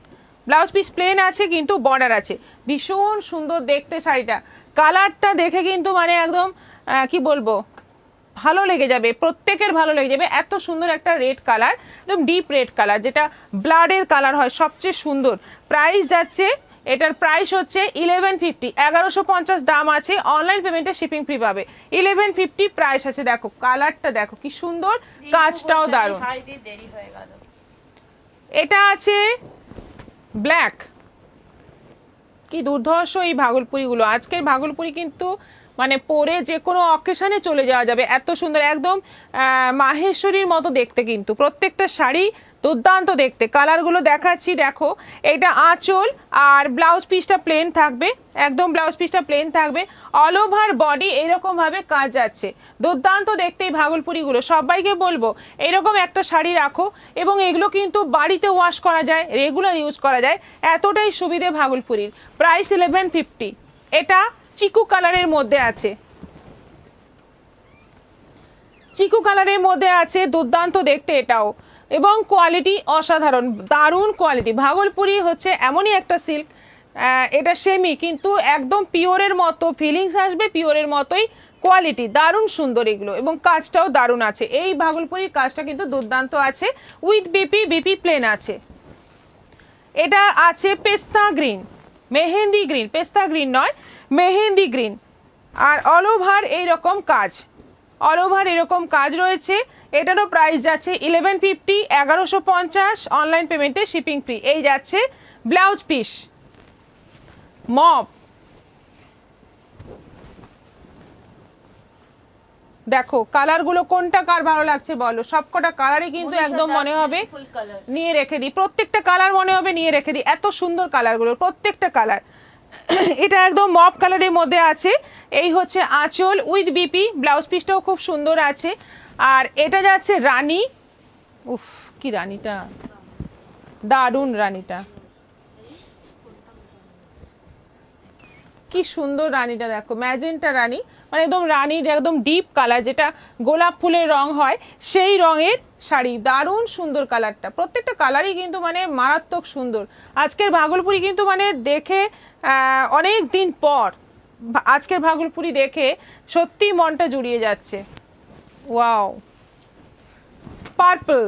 ব্লাউজ পিস প্লেন আছে কিন্তু বর্ডার আছে। ভীষণ সুন্দর দেখতে শাড়িটা, কালারটা দেখে কিন্তু মানে একদম কি বলবো, ভালো লেগে যাবে, প্রত্যেকের ভালো লেগে যাবে। এত সুন্দর একটা রেড কালার, একদম ডিপ রেড কালার, যেটা ব্লাডের কালার হয় সবচেয়ে সুন্দর। প্রাইস যাচ্ছে, এটার প্রাইস হচ্ছে 1150, 1150 দাম আছে, অনলাইন পেমেন্টে শিপিং ফ্রি পাবে। 1150 প্রাইস আছে। দেখো কালারটা দেখো কি সুন্দর, কাজটাও দারুণ। এটা আছে ব্ল্যাক, কি দুর্ধর্ষ এই ভাগলপুরিগুলো। আজকের ভাগলপুরি কিন্তু মানে পরে যে কোনো অকেশনে চলে যাওয়া যাবে, এত সুন্দর, একদম মাহেশ্বরীর মতো দেখতে। কিন্তু প্রত্যেকটা শাড়ি দুর্দান্ত দেখতে। কালারগুলো দেখাচ্ছি, দেখো এটা আঁচল আর ব্লাউজ পিসটা প্লেন থাকবে, একদম ব্লাউজ পিসটা প্লেন থাকবে, অল ওভার বডি এরকম ভাবে কাজ আছে, দুর্দান্ত দেখতে এই ভাগলপুরিগুলো। সবাইকে বলবো এরকম একটা শাড়ি রাখো, এবং এগুলো কিন্তু বাড়িতে ওয়াশ করা যায়, রেগুলার ইউজ করা যায়, এতটাই সুবিধে ভাগলপুরির। প্রাইস 1150। এটা চিকু কালারের মধ্যে আছে, চিকু কালারের মধ্যে আছে, দুর্দান্ত দেখতে এটাও, এবং কোয়ালিটি অসাধারণ, দারুণ কোয়ালিটি। ভাগলপুরি হচ্ছে এমনই একটা সিল্ক, এটা সেমি কিন্তু একদম পিওরের মতো ফিলিংস আসবে, পিওরের মতোই কোয়ালিটি, দারুণ সুন্দর এগুলো, এবং কাজটাও দারুণ আছে। এই ভাগলপুরির কাজটা কিন্তু দুর্দান্ত আছে, উইথ বিপি প্লেন আছে। এটা আছে পেস্তা গ্রিন, মেহেন্দি গ্রিন, পেস্তা গ্রিন নয় মেহেন্দি গ্রিন, আর অল ওভার এইরকম কাজ, অল ওভার এরকম কাজ রয়েছে। এটারও প্রাইস যাচ্ছে 1150, 1150, অনলাইন পেমেন্টে শিপিং ফ্রি। এই যাচ্ছে ব্লাউজ পিস মপ, দেখো কালারগুলো কোনটা কার ভালো লাগছে বলো, সবকটা কালারই কিন্তু একদম মনে হবে নিয়ে রেখে দিই, প্রত্যেকটা কালার মনে হবে নিয়ে রেখে দিই, এত সুন্দর কালারগুলো, প্রত্যেকটা কালার। এটা একদম মপ কালারের মধ্যে আছে। এই হচ্ছে আঁচল উইথ বিপি, ব্লাউজ পিসটাও খুব সুন্দর আছে। আর এটা যাচ্ছে রানী, উফ কি রানীটা, দারুণ রানীটা, কি সুন্দর রানীটা, দেখো ম্যাজেন্টা রানী, মানে একদম রানীর একদম ডিপ কালার, যেটা গোলাপ ফুলের রং হয় সেই রঙের শাড়ি, দারুণ সুন্দর কালারটা, প্রত্যেকটা কালারই কিন্তু মানে মারাত্মক সুন্দর। আজকের ভাগলপুরি কিন্তু মানে দেখে অনেক দিন পর আজকের ভাগলপুরি দেখে সত্যি মনটা জুড়িয়ে যাচ্ছে। ওয়াও, পার্পল,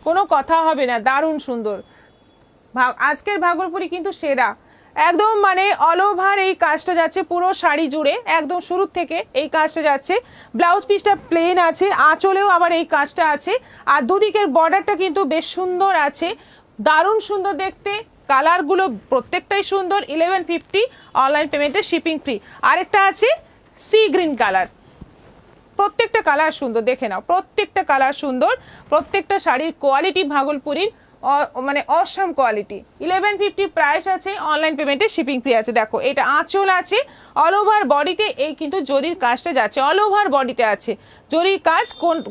কোনো কথা হবে না, দারুণ সুন্দর। আজকের ভাগলপুরি কিন্তু সেরা, একদম মানে অল ওভার এই কাজটা যাচ্ছে পুরো শাড়ি জুড়ে, একদম শুরু থেকে এই কাজটা যাচ্ছে। ব্লাউজ পিসটা প্লেন আছে, আঁচলেও আবার এই কাজটা আছে, আর দুদিকের বর্ডারটা কিন্তু বেশ সুন্দর আছে, দারুণ সুন্দর দেখতে। কালারগুলো প্রত্যেকটাই সুন্দর। 1150, অনলাইন পেমেন্টে শিপিং ফ্রি। আরেকটা আছে সি গ্রিন কালার, প্রত্যেকটা কালার সুন্দর, দেখে নাও প্রত্যেকটা কালার সুন্দর, প্রত্যেকটা শাড়ির কোয়ালিটি ভাগলপুরির মানে অসাম কোয়ালিটি। 1150 প্রাইস আছে, অনলাইন পেমেন্টে শিপিং ফ্রি আছে। দেখো এটা আঁচল আছে, অল ওভার বডিতে এই কিন্তু জরির কাজটা যাচ্ছে, অল ওভার বডিতে আছে জরির কাজ,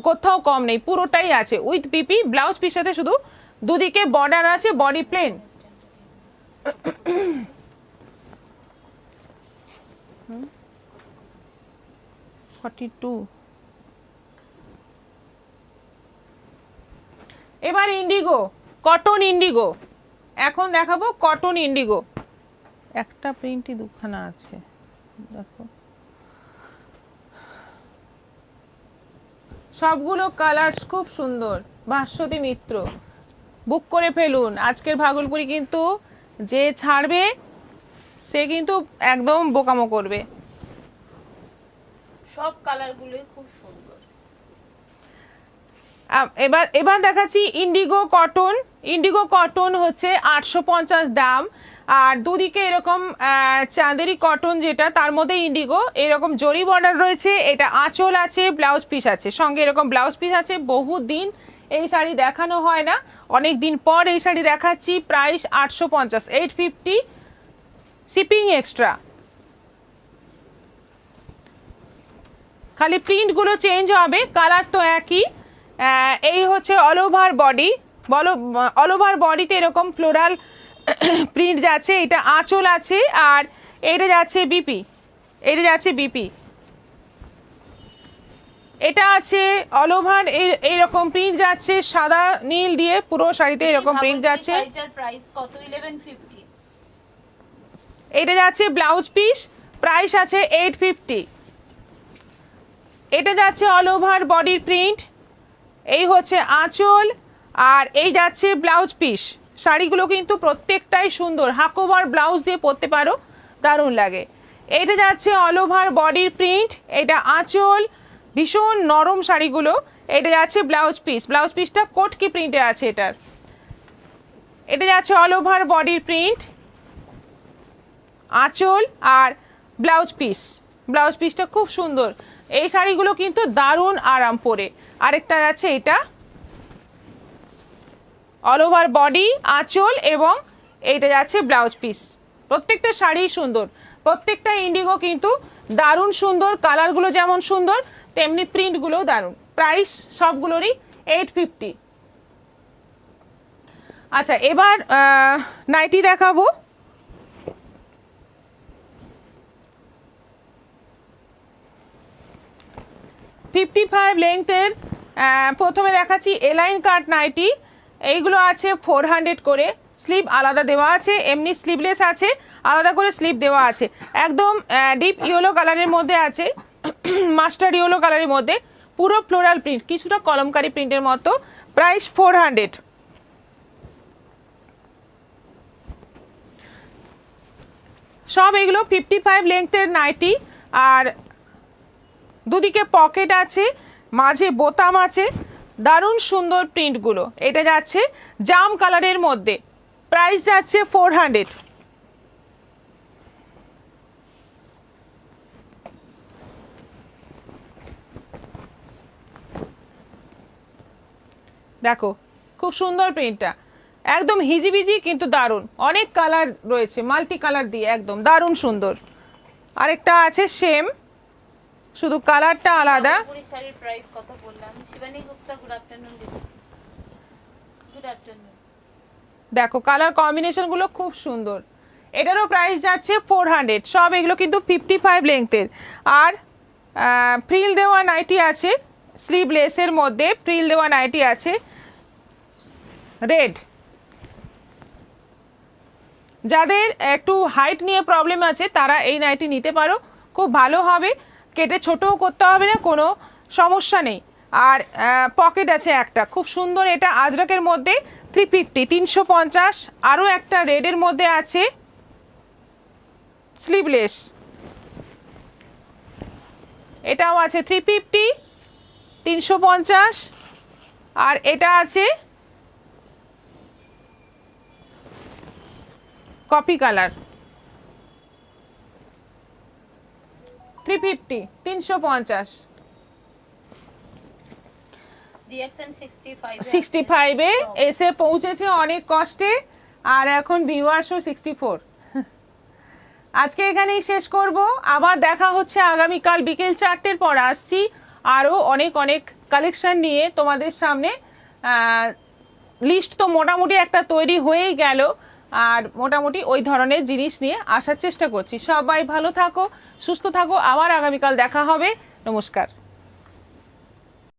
কোথাও কম নেই, পুরোটাই আছে উইথ পিপি। ব্লাউজ পিস সাথে শুধু দুদিকে বর্ডার আছে, বডি প্লেন। 42 এবার ইন্ডিগো, কটন ইন্ডিগো, এখন দেখাবো কটন ইন্ডিগো। একটা প্রিন্টই দুখানা আছে, দেখো সবগুলো কালার খুব সুন্দর। ভাস্বতী মিত্র, বুক করে ফেলুন। আজকের ভাগলপুরি কিন্তু যে ছাড়বে সে কিন্তু একদম বোকামো করবে। সব কালারগুলোই খুব সুন্দর। এবার এবার দেখাচ্ছি ইন্ডিগো কটন। ইন্ডিগো কটন হচ্ছে 850 দাম। আর দুদিকে এরকম চাঁদেরি কটন, যেটা তার মধ্যে ইন্ডিগো, এরকম জরি বর্ডার রয়েছে। এটা আঁচল আছে, ব্লাউজ পিস আছে, সঙ্গে এরকম ব্লাউজ পিস আছে। বহুদিন এই শাড়ি দেখানো হয় না, অনেক দিন পর এই শাড়ি দেখাচ্ছি। Price 850, 850, shipping extra. খালি প্রিন্টগুলো চেঞ্জ হবে, কালার তো একই। এই হচ্ছে all over body, all over বডিতে এরকম ফ্লোরাল প্রিন্ট যাচ্ছে। এটা আঁচল আছে, আর এটা যাচ্ছে বিপি, এটা যাচ্ছে বিপি। এটা আছে অল ওভার এইরকম প্রিন্ট যাচ্ছে, সাদা নীল দিয়ে পুরো শাড়িতে এরকম প্রিন্ট যাচ্ছে। শাড়িটার প্রাইস কত? 1150। এটা যাচ্ছে ব্লাউজ পিস, প্রাইস আছে 850। এটা যাচ্ছে অল ওভার বডির প্রিন্ট, এই হচ্ছে আঁচল, আর এই যাচ্ছে ব্লাউজ পিস। শাড়িগুলো কিন্তু প্রত্যেকটাই সুন্দর, হাকোভার ব্লাউজ দিয়ে পরতে পারো, দারুণ লাগে। এটা যাচ্ছে অল ওভার বডির প্রিন্ট, এটা আঁচল, ভীষণ নরম শাড়িগুলো। এটা যাচ্ছে ব্লাউজ পিস, ব্লাউজ পিসটা কোটকি প্রিন্টে আছে এটার। এটা যাচ্ছে অল ওভার বডির প্রিন্ট, আঁচল আর ব্লাউজ পিস। ব্লাউজ পিসটা খুব সুন্দর। এই শাড়িগুলো কিন্তু দারুণ আরাম পরে। আরেকটা যাচ্ছে এটা অল ওভার বডি, আঁচল, এবং এইটা যাচ্ছে ব্লাউজ পিস। প্রত্যেকটা শাড়ি সুন্দর, প্রত্যেকটা ইন্ডিগো কিন্তু দারুণ সুন্দর। কালারগুলো যেমন সুন্দর তেমনি প্রিন্টগুলোও দারুণ। প্রাইস সবগুলোরই 850। আচ্ছা, এবার নাইটি দেখাবো। ফিফটি 55 লেন্থের প্রথমে দেখাচ্ছি এলাইন কাট নাইটি। এইগুলো আছে 400 করে, স্লিভ আলাদা দেওয়া আছে, এমনি স্লিভলেস আছে, আলাদা করে স্লিভ দেওয়া আছে। একদম ডিপ ইয়েলো কালারের মধ্যে আছে, মাস্টার্ড ইয়েলো কালারের মধ্যে, পুরো ফ্লোরাল প্রিন্ট, কিছুটা কলমকারি প্রিন্টের মতো। প্রাইস 400। সব এগুলো 55 লেন্থের নাইটি, আর দুদিকে পকেট আছে, মাঝে বোতাম আছে, দারুণ সুন্দর প্রিন্টগুলো। এটা যাচ্ছে জাম কালারের মধ্যে, প্রাইস যাচ্ছে 400। দেখো খুব সুন্দর প্রিন্টটা, একদম হিজিবিজি কিন্তু দারুণ। অনেক কালার রয়েছে, মাল্টি কালার দিয়ে একদম দারুণ সুন্দর। আরেকটা আছে সেম, শুধু কালারটা আলাদা। পুরি শাড়ির প্রাইস কত বললাম? শিবানী গুপ্তা, গুড আফটারনুন দিদি। Good afternoon. দেখো কালার কম্বিনেশনগুলো খুব সুন্দর। এটারও প্রাইস যাচ্ছে 400। সব এগুলো কিন্তু 55 লেন্থের। আর ফ্রিল দেওয়া নাইটি আছে, স্লিভলেসের মধ্যে ফ্রিল দেওয়া নাইটি আছে রেড। যাদের একটু হাইট নিয়ে প্রবলেম আছে তারা এই নাইটি নিতে পারো, খুব ভালো হবে। কেটে ছোটও করতে হবে না, কোনো সমস্যা নেই। আর পকেট আছে একটা খুব সুন্দর, এটা আজরাকের মধ্যে 350, 350। আরও একটা রেডের মধ্যে আছে স্লিভলেস, এটাও আছে 350, 350। আর এটা আছে কপি কালার, 350, 350। রিঅ্যাকশন 65-এ এসে পৌঁছেছে অনেক কষ্টে, আর এখন ভিউয়ার্সও 64। আজকে এখানেই শেষ করব, আবার দেখা হচ্ছে আগামীকাল বিকেল 4টের পর। আসছি আরও অনেক অনেক কালেকশন নিয়ে তোমাদের সামনে। লিস্ট তো মোটামুটি একটা তৈরি হয়েই গেল, আর মোটামুটি ওই ধরনের জিনিস নিয়ে আসার চেষ্টা করছি। সবাই ভালো থাকো, সুস্থ থাকো, আবার আগামীকাল দেখা হবে। নমস্কার।